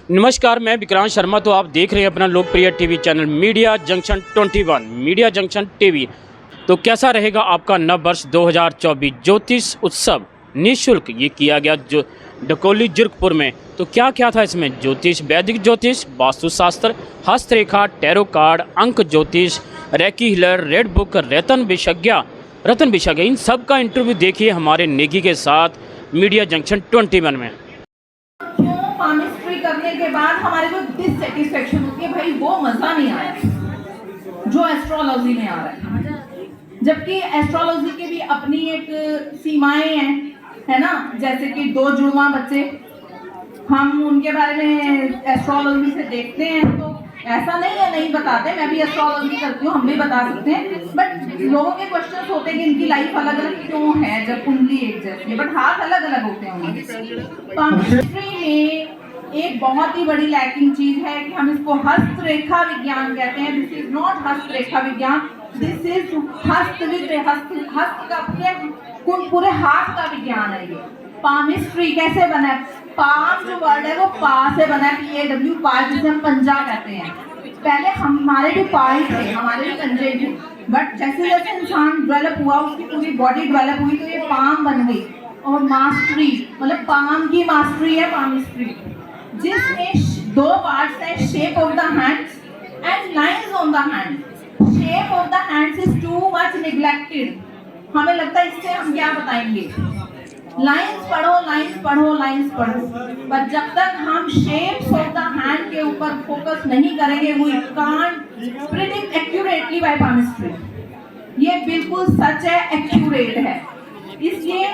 नमस्कार, मैं विक्रांत शर्मा। तो आप देख रहे हैं अपना लोकप्रिय TV channel media junction 21 media junction TV. तो कैसा रहेगा आपका नव वर्ष 2024 ज्योतिष उत्सव निःशुल्क ये किया गया जो डकोली जीरकपुर में। तो क्या क्या था इसमें? ज्योतिष, वैदिक ज्योतिष, वास्तुशास्त्र, हस्तरेखा, टैरो कार्ड, अंक ज्योतिष, रेकी हीलर, रेड बुक, रतन विशेषज्ञ, इन सब का इंटरव्यू देखिए हमारे नेगी के साथ मीडिया जंक्शन 21 में। पामिस्ट्री करने के बाद हमारे को डिससेटिस्फेक्शन होती है, भाई वो मजा नहीं आया जो एस्ट्रोलॉजी में आ रहा है। जबकि एस्ट्रोलॉजी के भी अपनी एक सीमाएं हैं, है ना। जैसे कि दो जुड़वा बच्चे, हम उनके बारे में एस्ट्रोलॉजी से देखते हैं तो ऐसा नहीं है नहीं बताते। मैं भी एस्ट्रोलॉजी करती हूँ, हम भी बता सकते हैं। बट लोगों के क्वेश्चन होते हैं कि इनकी लाइफ अलग अलग क्यों है जब कुंडली एक जैसी है, बट हाथ अलग अलग होते हैं उनके। पामिस्ट्री में एक बहुत ही बड़ी लैकिंग चीज है कि हम इसको हस्तरेखा विज्ञान कहते हैं। दिस इज नॉट हस्तरेखा विज्ञान, दिस इज हस्त का पूरे हाथ का विज्ञान है ये। पामिस्ट्री कैसे बना है? पाम जो वर्ड है वो पा से बना है, PAW, पा जिसे हम पंजा कहते हैं। पहले हमारे भी पाए थे, हमारे भी पंजे थे, बट जैसे जैसे इंसान डेवलप हुआ, उसकी पूरी बॉडी डेवलप हुई तो ये पाम बन गई। और मास्टरी मतलब पाम की मास्टरी है पामिस्ट्री, जिसमें दो पार्ट्स है, shape of the hands and lines on the hand. Shape of the hands is too much neglected. हमें लगता है इससे हम क्या बताएंगे, लाइंस पढ़ो लाइंस पढ़ो लाइंस पढ़ो, पर जब तक हम शेप्स ऑफ द हैंड के ऊपर फोकस नहीं करेंगे, we can't predict accurately by palmistry. ये बिल्कुल सच है, एक्यूरेट है। इसलिए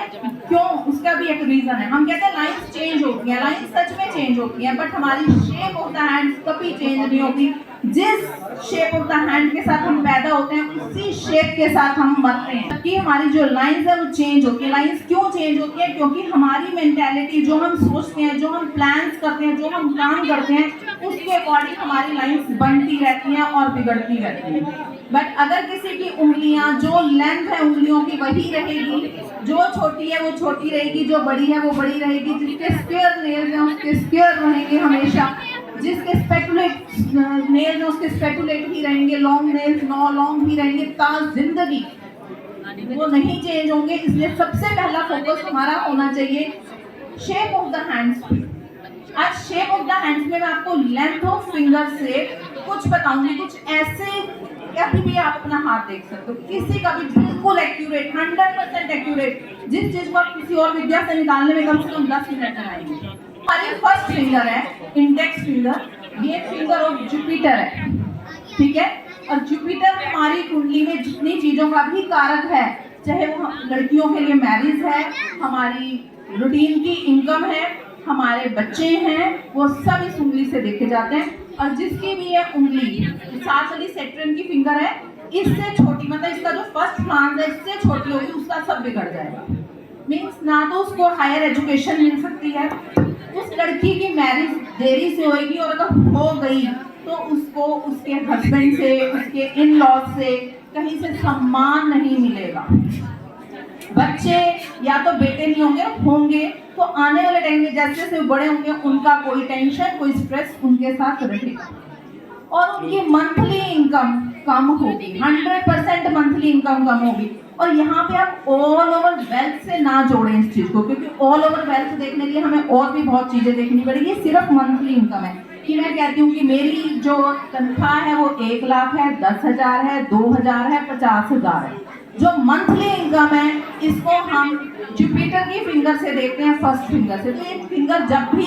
क्यों, उसका भी एक रीजन है। हम कहते हैं लाइंस चेंज होती हैं, लाइंस सच में चेंज होती हैं, बट हमारी शेप ऑफ द हैंड कभी चेंज नहीं होती। जिस शेप ऑफ द हैंड के साथ हम पैदा होते हैं उसी शेप के साथ हम मरते हैं। कि हमारी जो लाइंस है वो चेंज होती है। लाइंस क्यों चेंज होती है? क्योंकि हमारी मेंटालिटी, जो हम सोचते हैं, जो हम प्लान्स करते हैं, जो हम काम करते हैं, उसके अकॉर्डिंग हमारी लाइंस बनती रहती हैं और बिगड़ती रहती हैं। बट अगर किसी की उंगलियां, जो लेंथ है उंगलियों की वही रहेगी, जो छोटी है वो छोटी रहेगी, जो बड़ी है वो बड़ी रहेगी, जिसके स्क्वायर नेल्स हैं उसके स्क्वायर रहेंगे हमेशा, जिसके स्पेकुलेट नेल्स हैं उसके स्पेकुलेट ही रहेंगे, लॉन्ग नेल्स लॉन्ग ही रहेंगे ताज जिंदगी, वो नहीं चेंज होंगे। इसलिए सबसे पहला फोकस हमारा होना चाहिए शेप ऑफ द हैंड्स पे। आज शेप ऑफ द हैंड्स में मैं आपको लेंथ ऑफ फिंगर से कुछ बताऊंगी, कुछ ऐसे कभी भी आप अपना हाथ देख सकते हो, किसी का भी बिल्कुल एक्यूरेट, 100% एक्यूरेट, जिस चीज को आप किसी और विद्या से निकालने में कम से कम 10 मिनट लगाएंगे। हमारी फर्स्ट फिंगर है इंडेक्स फिंगर, ये फिंगर ऑफ जुपिटर है, ठीक है। और जुपिटर हमारी कुंडली में जितनी चीजों का भी कारक है, चाहे वो लड़कियों के लिए मैरिज है, हमारी रूटीन की इनकम है, हमारे बच्चे हैं, वो सब इस उंगली से देखे जाते हैं। और जिसकी भी ये उंगली 7 वाली सेट्रन की फिंगर है, इससे छोटी, मतलब इसका जो फर्स्ट प्लांट है इससे छोटी होगी, उसका सब बिगड़ जाएगा। मीन्स ना तो उसको हायर एजुकेशन मिल सकती है, उस लड़की की मैरिज देरी से होगी, और अगर हो गई तो उसको उसके हस्बैंड से, उसके इन लॉज से कहीं से सम्मान नहीं मिलेगा। बच्चे या तो बेटे नहीं होंगे तो आने वाले टाइम में जैसे जैसे बड़े होंगे उनका कोई टेंशन, कोई स्ट्रेस उनके साथ रहेगा, और उनकी मंथली इनकम कम होगी, 100% मंथली इनकम कम होगी। और यहाँ पे आप ऑल ओवर वेल्थ से ना जोड़ें इस चीज को, क्योंकि ऑल ओवर वेल्थ देखने के लिए हमें और भी बहुत चीजें देखनी पड़ेगी। सिर्फ मंथली इनकम है कि मैं कहती हूँ कि मेरी जो तनख्वाह है वो 1 लाख है, 10,000 है, 2,000 है, 50,000 है। जो मंथली इनकम है इसको हम जुपिटर की फिंगर से देखते हैं, फर्स्ट फिंगर से। तो ये फिंगर जब भी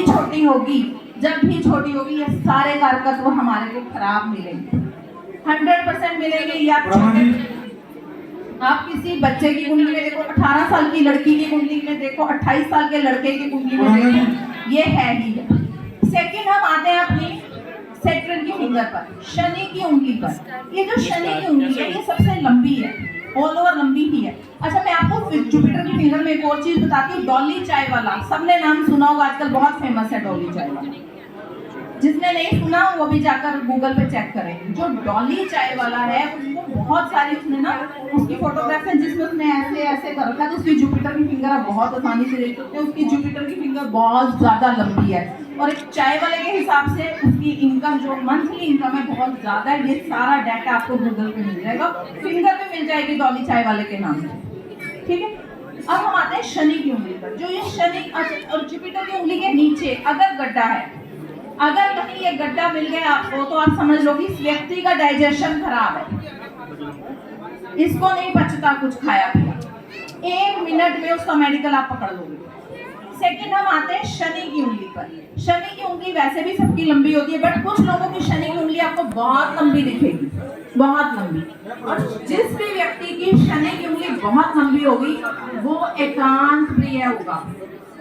छोटी होगी ये सारे कारकत्व हमारे को खराब मिलेंगे, 100% मिलेंगे। या आप किसी बच्चे की कुंडली में देखो, 18 साल की लड़की की कुंडली में देखो, 28 साल के लड़के की कुंडली में देखो, ये है ही है। सेकंड हम आते हैं अपनी सेट्रन की फिंगर पर, शनि की उंगली पर। ये जो शनि की उंगली है ये सबसे लंबी है, ऑल ओवर लंबी ही है। अच्छा, मैं आपको जुपिटर की फिंगर में एक और चीज बताती हूँ, डॉली चाय वाला। सबने नाम सुना होगा, आजकल बहुत फेमस है डॉली चाय वाला। जिसने नहीं सुना वो भी जाकर गूगल पे चेक करें। जो डॉली चाय वाला है उसको बहुत सारी, उसने ना उसकी फोटोग्राफ है जिसमें उसने ऐसे ऐसे कर रखा है, तो उसकी जुपिटर की फिंगर आप बहुत आसानी से देख सकते हैं। उसकी जुपिटर की फिंगर बहुत ज्यादा लंबी है। और एक चाय वाले के हिसाब से उसकी इनकम जो मंथली इनकम है बहुत ज़्यादा है। ये सारा डाटा आपको गूगल पे मिल जाएगा, फिंगर पे मिल जाएगी डॉली चाय वाले के नाम से, ठीक है। अब हम आते हैं शनि की उंगली पर। जो ये शनि और जुपिटर की उंगली के नीचे अगर गड्ढा है, अगर कहीं ये गड्ढा मिल गया आपको, तो आप समझ लो कि इस व्यक्ति का डाइजेशन खराब है, इसको नहीं पचता कुछ खाया पिया, 1 मिनट में उसका मेडिकल आप पकड़ लोगे। सेकंड हम आते हैं शनि की उंगली पर। शनि की उंगली वैसे भी सबकी लंबी होती है, बट कुछ लोगों की शनि की उंगली आपको बहुत लंबी दिखेगी, बहुत लंबी। और जिस भी व्यक्ति की शनि की उंगली बहुत लंबी होगी वो एकांत प्रिय होगा,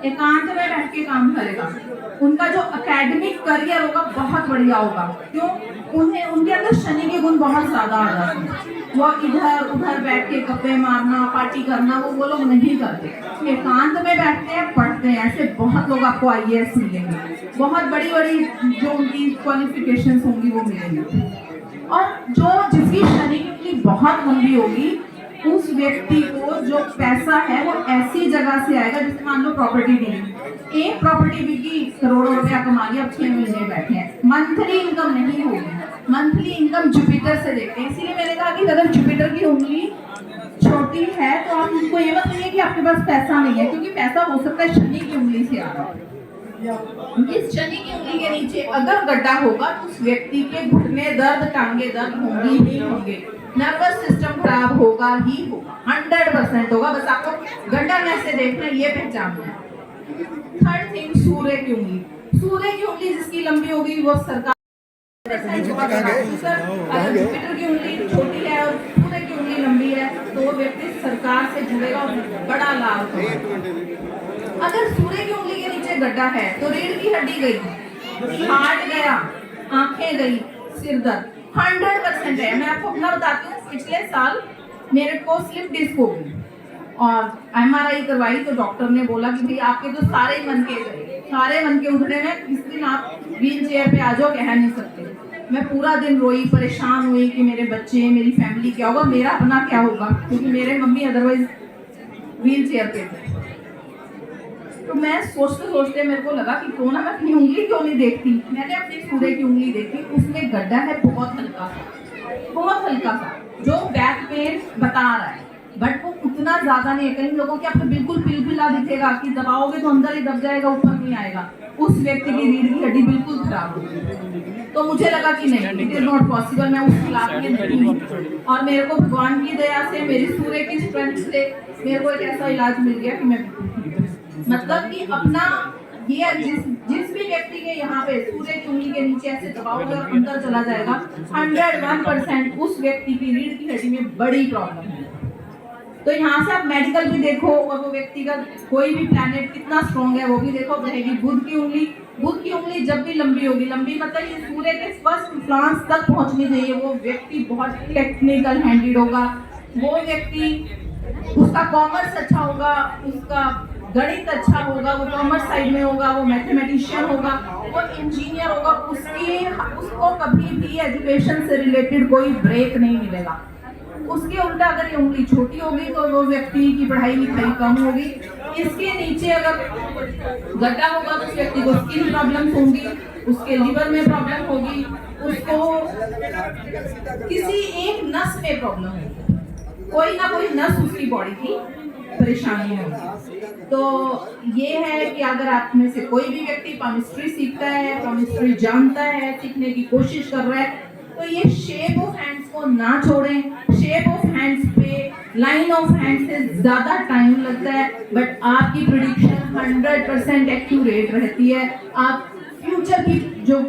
एकांत में बैठ के काम करेगा। उनका जो एकेडमिक करियर होगा बहुत बढ़िया होगा। क्यों? उन्हें उनके अंदर शनि के गुण बहुत ज्यादा आ जाते हैं। वो इधर उधर बैठ के गप्पे मारना, पार्टी करना वो लोग नहीं करते। एकांत में बैठते हैं, पढ़ते हैं। ऐसे बहुत लोग आपको IAS मिलेंगे, बहुत बड़ी बड़ी जो उनकी क्वालिफिकेशंस होंगी वो मिलेंगी। और जो जिसकी शनि की उंगली बहुत लंबी होगी उस व्यक्ति को जो पैसा है वो ऐसी जगह से आएगा, जैसे मान लो प्रॉपर्टी डील, एक प्रॉपर्टी बिकी, करोड़ों रुपया कमा लिया, अब 6 महीने बैठे हैं, मंथली इनकम नहीं होगी। मंथली इनकम जुपिटर से देखते हैं। इसीलिए मैंने कहा कि अगर जुपिटर की उंगली छोटी है तो आप उनको ये मत कहिए कि आपके पास पैसा नहीं है, क्योंकि पैसा हो सकता है शनि की उंगली से आ रहा है। इस शनि की उंगली के नीचे अगर गड्ढा होगा तो उस व्यक्ति के घुटने दर्द, टांगे दर्द होंगी ही होंगे, नर्वस सिस्टम खराब होगा ही होगा, 100% होगा। बस आपको गड्ढा कैसे देखना है ये पहचानना है। थर्ड थिंग, सूर्य की उंगली। सूर्य की उंगली जिसकी लंबी होगी वो सरकार, अगर जुपिटर की उंगली छोटी है और सूर्य की उंगली लंबी है तो वो व्यक्ति सरकार से जुड़ेगा और बड़ा लाभ होगा। अगर सूर्य की उंगली के नीचे गड्ढा है तो रीढ़ की हड्डी गई, हार्ट गया, आंखें गई, सिर दर्द 100% है। मैं आपको अपना बताती हूँ, पिछले साल मेरे को स्लिप डिस्क हो गई और MRI करवाई तो डॉक्टर ने बोला कि भाई आपके तो सारे मन के गए, सारे मन के उठने में इस दिन आप व्हील चेयर पे आ जाओ, कह नहीं सकते। मैं पूरा दिन रोई, परेशान हुई कि मेरे बच्चे, मेरी फैमिली क्या होगा, मेरा अपना क्या होगा, क्योंकि मेरे मम्मी अदरवाइज व्हील चेयर पे थे। तो मैं सोचते सोचते मेरे को लगा कि क्यों ना मैं अपनी उंगली क्यों नहीं देखती। मैंने अपनी सूर्य की उंगली देखी, उसमें गड्ढा है बहुत हल्का सा, बहुत हल्का सा, जो बैक पेन बता रहा है, बट वो उतना ज्यादा नहीं है। कई लोगों के आपको बिल्कुल पिलपिला दिखेगा कि दबाओगे तो अंदर ही दब जाएगा, ऊपर नहीं आएगा। उस व्यक्ति की रीढ़ की हड्डी बिल्कुल खराब होगी। तो मुझे लगा कि नहीं, इट इज नॉट पॉसिबल, मैं उस क्लास में नहीं हूँ। और मेरे को भगवान की दया से, मेरी सूर्य की स्ट्रेंथ से मेरे को एक ऐसा इलाज मिल गया कि मैं, मतलब कि अपना ये जिस भी व्यक्ति के यहाँ पे सूर्य की उंगली के नीचे ऐसे दबाओगे और अंदर चला जाएगा, 101% उस व्यक्ति की रीढ़ की हड्डी में बड़ी प्रॉब्लम है। तो यहाँ से आप मेडिकल भी देखो और वो व्यक्ति का कोई भी प्लैनेट कितना स्ट्रॉन्ग है वो भी देखो। रहेगी बुध की उंगली। बुध की उंगली जब भी लंबी होगी, लंबी मतलब ये सूर्य के फर्स्ट प्लांस तक पहुंचनी चाहिए, वो व्यक्ति बहुत टेक्निकल हैंडेड होगा। वो व्यक्ति, उसका कॉमर्स अच्छा होगा, उसका गणित अच्छा होगा, वो कॉमर्स साइड में होगा, वो मैथमेटिशियन होगा, वो इंजीनियर होगा। उसको कभी भी एजुकेशन से रिलेटेड कोई ब्रेक नहीं मिलेगा। उसके उल्टा अगर ये उंगली छोटी होगी तो वो व्यक्ति की पढ़ाई लिखाई कम होगी। इसके नीचे अगर गड्ढा होगा तो उस व्यक्ति को स्किन प्रॉब्लम्स होंगी, उसके लिवर में प्रॉब्लम होगी, उसको किसी एक नस में प्रॉब्लम होगी, कोई ना कोई नस उसकी बॉडी की परेशानी होगी। तो ये है कि अगर आप में से कोई भी व्यक्ति केमिस्ट्री सीखता है, केमिस्ट्री जानता है, सीखने की कोशिश कर रहा है, तो ये शेप ऑफ हैंड्स को ना छोड़ें। शेप ऑफ हैंड्स पे, लाइन ऑफ हैंड्स से ज्यादा टाइम लगता है, बट आपकी प्रेडिक्शन 100% एक्यूरेट रहती है। आप फ्यूचर की जो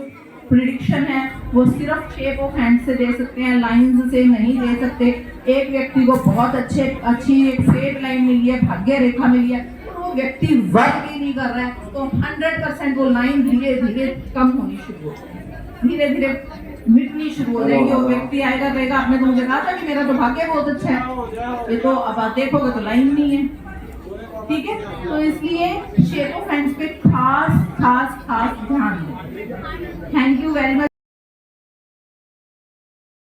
प्रेडिक्शन है वो सिर्फ शेप ऑफ हैंड से दे सकते हैं, लाइंस से नहीं दे सकते। एक व्यक्ति को बहुत अच्छी एक स्ट्रेट लाइन मिली है, भाग्य रेखा मिली है, वो व्यक्ति वर्क ही नहीं कर रहा है, तो 100% वो लाइन धीरे धीरे कम होनी शुरू हो जाएगी, धीरे धीरे मिटनी शुरू हो जाएगी। वो व्यक्ति आएगा कहेगा आपने तो मुझे कहा था कि मेरा तो भाग्य बहुत अच्छा है, ये तो अब आप देखोगे तो लाइन नहीं है, ठीक है। तो इसलिए शेप ऑफ हैंड्स पे खास ध्यान दें। Thank you very much.